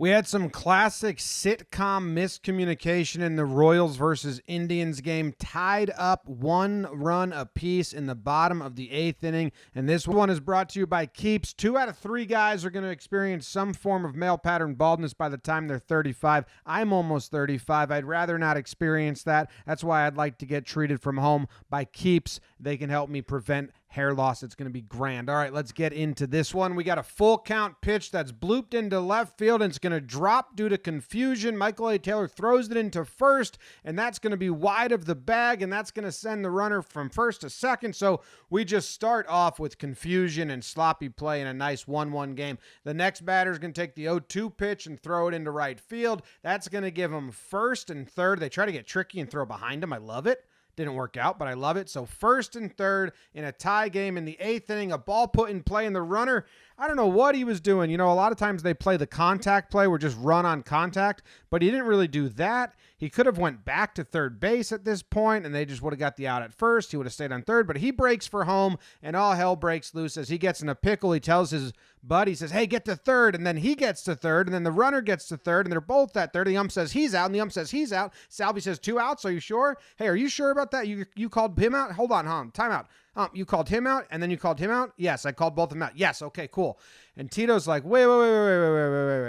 We had some classic sitcom miscommunication in the Royals versus Indians game, tied up 1 run apiece in the bottom of the 8th inning. And this one is brought to you by Keeps. 2 out of 3 guys are going to experience some form of male pattern baldness by the time they're 35. I'm almost 35. I'd rather not experience that. That's why I'd like to get treated from home by Keeps. They can help me prevent hair loss. It's going to be grand. All right, let's get into this one. We got a full count pitch that's blooped into left field, and it's going to drop due to confusion. Michael A. Taylor throws it into first, and that's going to be wide of the bag, and that's going to send the runner from first to second. So we just start off with confusion and sloppy play in a nice 1-1 game. The next batter is going to take the 0-2 pitch and throw it into right field. That's going to give him first and third. They try to get tricky and throw behind him. I love it. Didn't work out, but I love it. So first and third in a tie game in the 8th inning, a ball put in play, and the runner, I don't know what he was doing. You know, a lot of times they play the contact play where just run on contact, but he didn't really do that. He could have went back to third base at this point, and they just would have got the out at first. He would have stayed on third, but he breaks for home, and all hell breaks loose. As he gets in a pickle, he tells his buddy, he says, hey, get to third, and then he gets to third, and then the runner gets to third, and they're both at third. The ump says he's out, and the ump says he's out. Salvi says 2 outs. Are you sure? Hey, are you sure about that? You called him out? Hold on, time out. You called him out, and then you called him out? Yes, I called both of them out. Yes, okay, cool. And Tito's like, wait,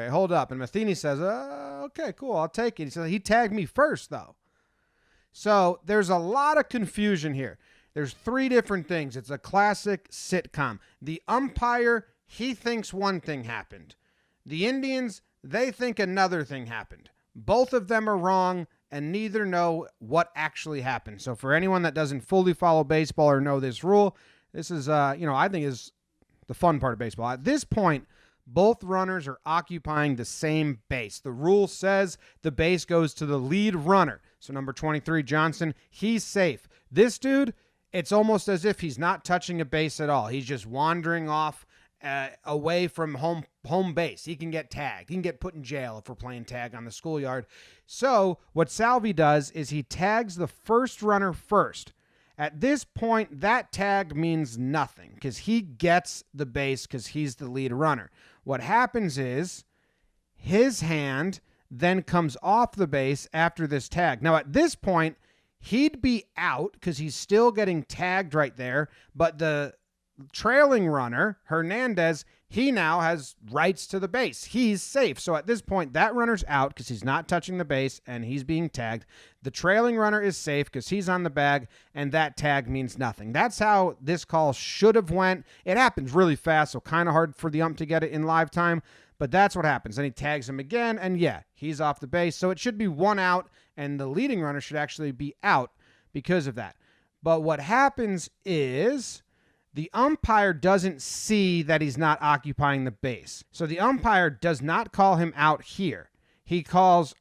hold up. And Matheny says, okay, cool, I'll take it. He says, he tagged me first, though. So there's a lot of confusion here. There's 3 different things. It's a classic sitcom. The umpire, he thinks one thing happened. The Indians, they think another thing happened. Both of them are wrong, and neither know what actually happened. So for anyone that doesn't fully follow baseball or know this rule, this is, I think is the fun part of baseball. At this point, both runners are occupying the same base. The rule says the base goes to the lead runner. So number 23, Johnson, he's safe. This dude, it's almost as if he's not touching a base at all. He's just wandering off away from home base. He can get tagged. He can get put in jail if we're playing tag on the schoolyard. So what Salvi does is he tags the first runner first. At this point, that tag means nothing because he gets the base because he's the lead runner. What happens is his hand then comes off the base after this tag. Now, at this point, he'd be out because he's still getting tagged right there, but the trailing runner, Hernandez, he now has rights to the base. He's safe. So at this point, that runner's out because he's not touching the base and he's being tagged. The trailing runner is safe because he's on the bag, and that tag means nothing. That's how this call should have went. It happens really fast, so kind of hard for the ump to get it in live time, but that's what happens. Then he tags him again, and yeah, he's off the base. So it should be 1 out, and the leading runner should actually be out because of that. But what happens is the umpire doesn't see that he's not occupying the base. So the umpire does not call him out here. He calls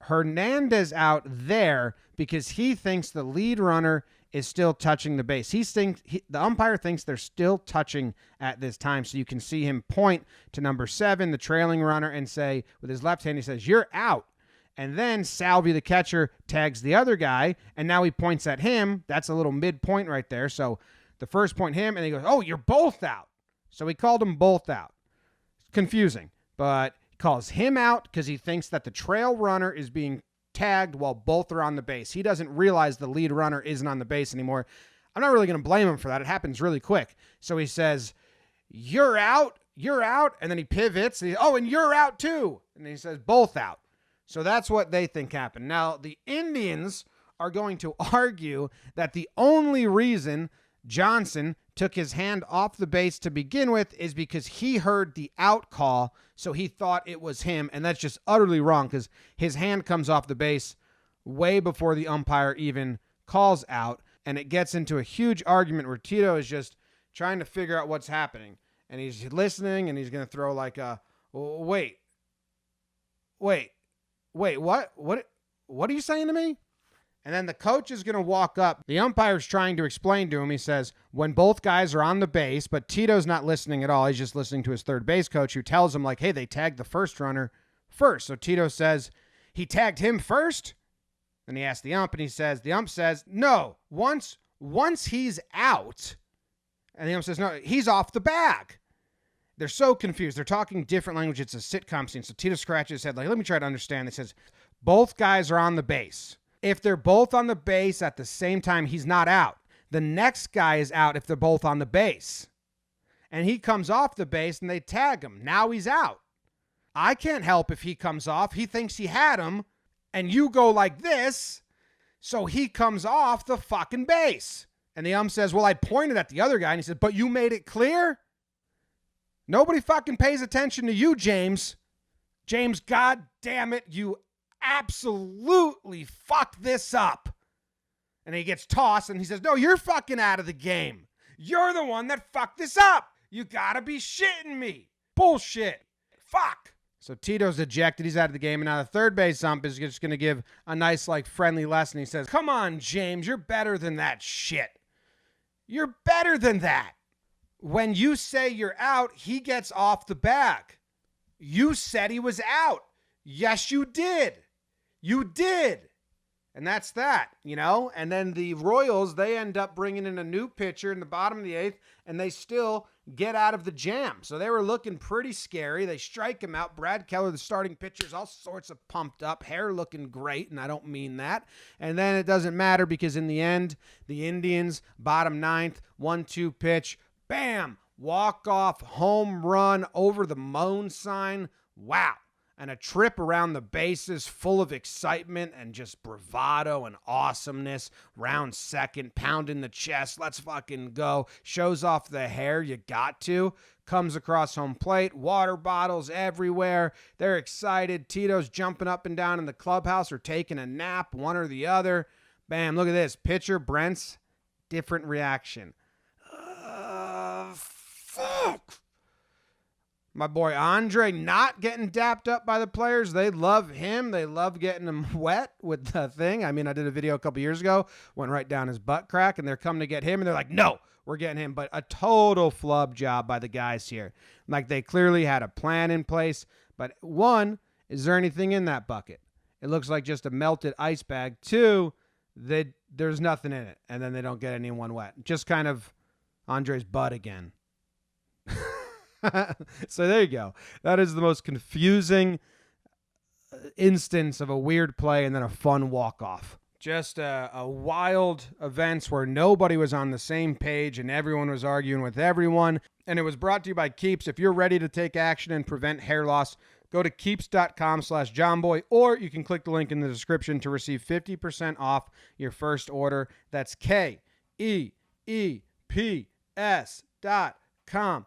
Hernandez out there because he thinks the lead runner is still touching the base. The umpire thinks they're still touching at this time. So you can see him point to number 7, the trailing runner, and say, with his left hand, he says, you're out. And then Salvi, the catcher, tags the other guy, and now he points at him. That's a little midpoint right there. So the first point him, and he goes, oh, you're both out. So he called them both out. It's confusing, but he calls him out because he thinks that the trail runner is being tagged while both are on the base. He doesn't realize the lead runner isn't on the base anymore. I'm not really going to blame him for that. It happens really quick. So he says, you're out, and then he pivots, and and you're out too. And he says, both out. So that's what they think happened. Now, the Indians are going to argue that the only reason Johnson took his hand off the base to begin with is because he heard the out call, so he thought it was him, and that's just utterly wrong because his hand comes off the base way before the umpire even calls out, and it gets into a huge argument where Tito is just trying to figure out what's happening, and he's listening, and he's going to throw like a, wait, what are you saying to me? And then the coach is going to walk up. The umpire's trying to explain to him. He says, when both guys are on the base, but Tito's not listening at all. He's just listening to his third base coach who tells him, like, hey, they tagged the first runner first. So Tito says, he tagged him first? Then he asks the ump, and the ump says, no, once he's out. And the ump says, no, he's off the bag. They're so confused. They're talking different language. It's a sitcom scene. So Tito scratches his head like, let me try to understand. It says, both guys are on the base. If they're both on the base at the same time, he's not out. The next guy is out if they're both on the base. And he comes off the base and they tag him. Now he's out. I can't help if he comes off. He thinks he had him. And you go like this. So he comes off the fucking base. And the says, well, I pointed at the other guy. And he said, but you made it clear? Nobody fucking pays attention to you, James. James, God damn it, you absolutely fucked this up. And he gets tossed and he says, no, you're fucking out of the game. You're the one that fucked this up. You gotta be shitting me. Bullshit. Fuck. So Tito's ejected. He's out of the game. And now the third base ump is just going to give a nice, friendly lesson. He says, come on, James, you're better than that shit. You're better than that. When you say you're out, he gets off the bag. You said he was out. Yes, you did. You did. And that's that, And then the Royals, they end up bringing in a new pitcher in the bottom of the eighth, and they still get out of the jam. So they were looking pretty scary. They strike him out. Brad Keller, the starting pitcher, is all sorts of pumped up, hair looking great, and I don't mean that. And then it doesn't matter because in the end, the Indians, bottom ninth, 1-2 pitch, bam, walk-off home run over the Moan sign. Wow. And a trip around the bases full of excitement and just bravado and awesomeness. Round second, pounding the chest. Let's fucking go. Shows off the hair. You got to. Comes across home plate. Water bottles everywhere. They're excited. Tito's jumping up and down in the clubhouse or taking a nap, one or the other. Bam, look at this. Pitcher Brent's different reaction. Fuck. My boy Andre not getting dapped up by the players. They love him. They love getting him wet with the thing. I mean, I did a video a couple years ago, went right down his butt crack, and they're coming to get him, and they're like, no, we're getting him. But a total flub job by the guys here. Like, they clearly had a plan in place. But one, is there anything in that bucket? It looks like just a melted ice bag. Two, there's nothing in it, and then they don't get anyone wet. Just kind of Andre's butt again. So there you go. That is the most confusing instance of a weird play and then a fun walk-off. Just a wild events where nobody was on the same page and everyone was arguing with everyone. And it was brought to you by Keeps. If you're ready to take action and prevent hair loss, go to keeps.com/Jomboy, or you can click the link in the description to receive 50% off your first order. That's KEEPS.com/Jomboy.